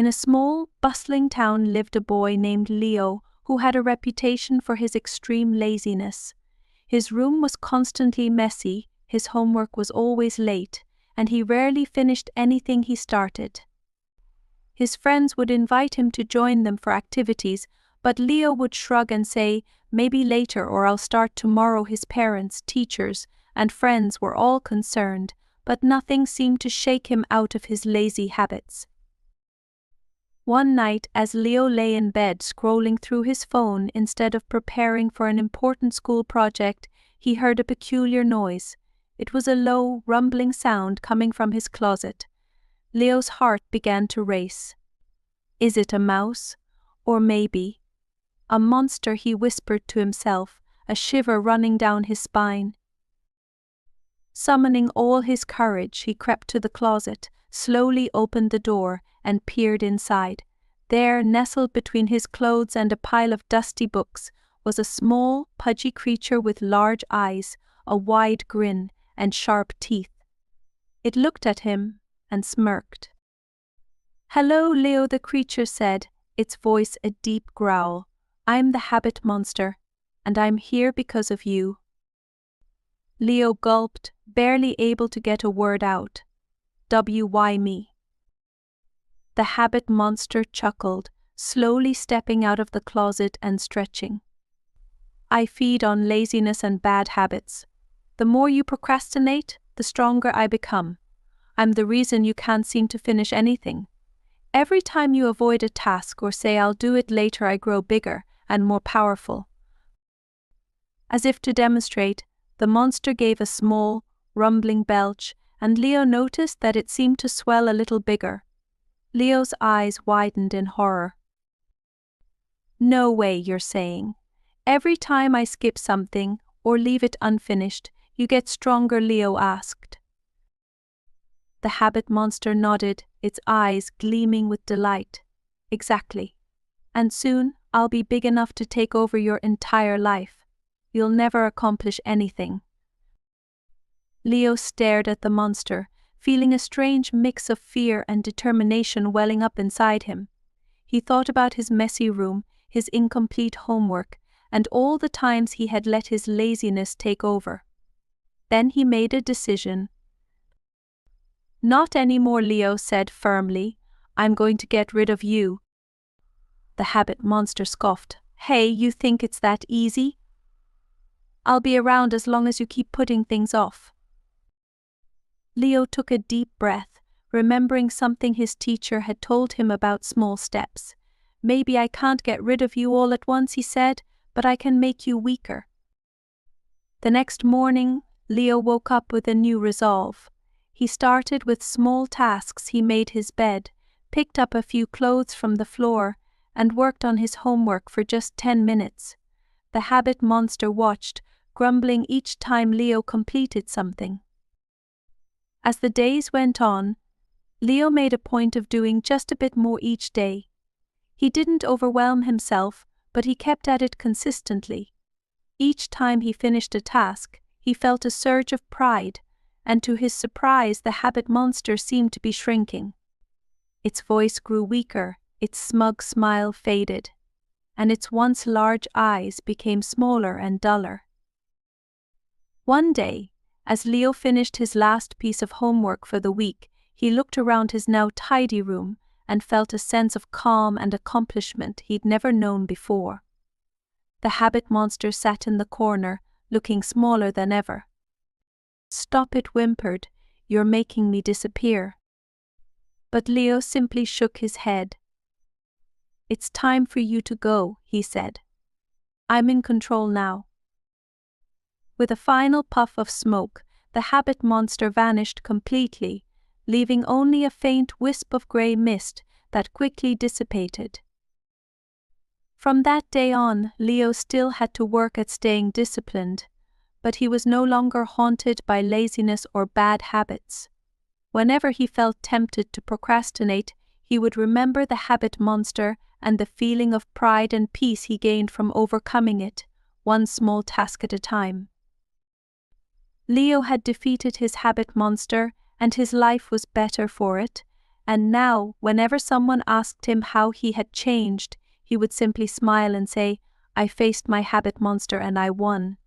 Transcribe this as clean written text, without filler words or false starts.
In a small, bustling town lived a boy named Leo who had a reputation for his extreme laziness. His room was constantly messy, his homework was always late, and he rarely finished anything he started. His friends would invite him to join them for activities, but Leo would shrug and say, "Maybe later, or I'll start tomorrow." His parents, teachers, and friends were all concerned, but nothing seemed to shake him out of his lazy habits. One night, as Leo lay in bed scrolling through his phone instead of preparing for an important school project, he heard a peculiar noise. It was a low, rumbling sound coming from his closet. Leo's heart began to race. Is it a mouse? Or maybe a monster, he whispered to himself, a shiver running down his spine. Summoning all his courage, he crept to the closet, slowly opened the door, and peered inside. There, nestled between his clothes and a pile of dusty books, was a small, pudgy creature with large eyes, a wide grin, and sharp teeth. It looked at him and smirked. "Hello, Leo," the creature said, its voice a deep growl. "I'm the habit monster, and I'm here because of you." Leo gulped, barely able to get a word out. "Why me?" The habit monster chuckled, slowly stepping out of the closet and stretching. "I feed on laziness and bad habits. The more you procrastinate, the stronger I become. I'm the reason you can't seem to finish anything. Every time you avoid a task or say I'll do it later, I grow bigger and more powerful." As if to demonstrate, the monster gave a small, rumbling belch, and Leo noticed that it seemed to swell a little bigger. Leo's eyes widened in horror. "No way, you're saying. Every time I skip something or leave it unfinished, you get stronger?" Leo asked. The habit monster nodded, its eyes gleaming with delight. "Exactly. And soon I'll be big enough to take over your entire life. You'll never accomplish anything." Leo stared at the monster, feeling a strange mix of fear and determination welling up inside him. He thought about his messy room, his incomplete homework, and all the times he had let his laziness take over. Then he made a decision. "Not anymore," Leo said firmly. "I'm going to get rid of you." The habit monster scoffed. "Hey, you think it's that easy? I'll be around as long as you keep putting things off." Leo took a deep breath, remembering something his teacher had told him about small steps. "Maybe I can't get rid of you all at once," he said, "but I can make you weaker." The next morning, Leo woke up with a new resolve. He started with small tasks. He made his bed, picked up a few clothes from the floor, and worked on his homework for just 10 minutes. The habit monster watched, grumbling each time Leo completed something. As the days went on, Leo made a point of doing just a bit more each day. He didn't overwhelm himself, but he kept at it consistently. Each time he finished a task, he felt a surge of pride, and to his surprise, the habit monster seemed to be shrinking. Its voice grew weaker, its smug smile faded, and its once large eyes became smaller and duller. One day, as Leo finished his last piece of homework for the week, he looked around his now tidy room and felt a sense of calm and accomplishment he'd never known before. The habit monster sat in the corner, looking smaller than ever. "Stop it," whimpered. "You're making me disappear." But Leo simply shook his head. "It's time for you to go," he said. "I'm in control now." With a final puff of smoke, the habit monster vanished completely, leaving only a faint wisp of grey mist that quickly dissipated. From that day on, Leo still had to work at staying disciplined, but he was no longer haunted by laziness or bad habits. Whenever he felt tempted to procrastinate, he would remember the habit monster and the feeling of pride and peace he gained from overcoming it, one small task at a time. Leo had defeated his habit monster, and his life was better for it, and now, whenever someone asked him how he had changed, he would simply smile and say, "I faced my habit monster and I won."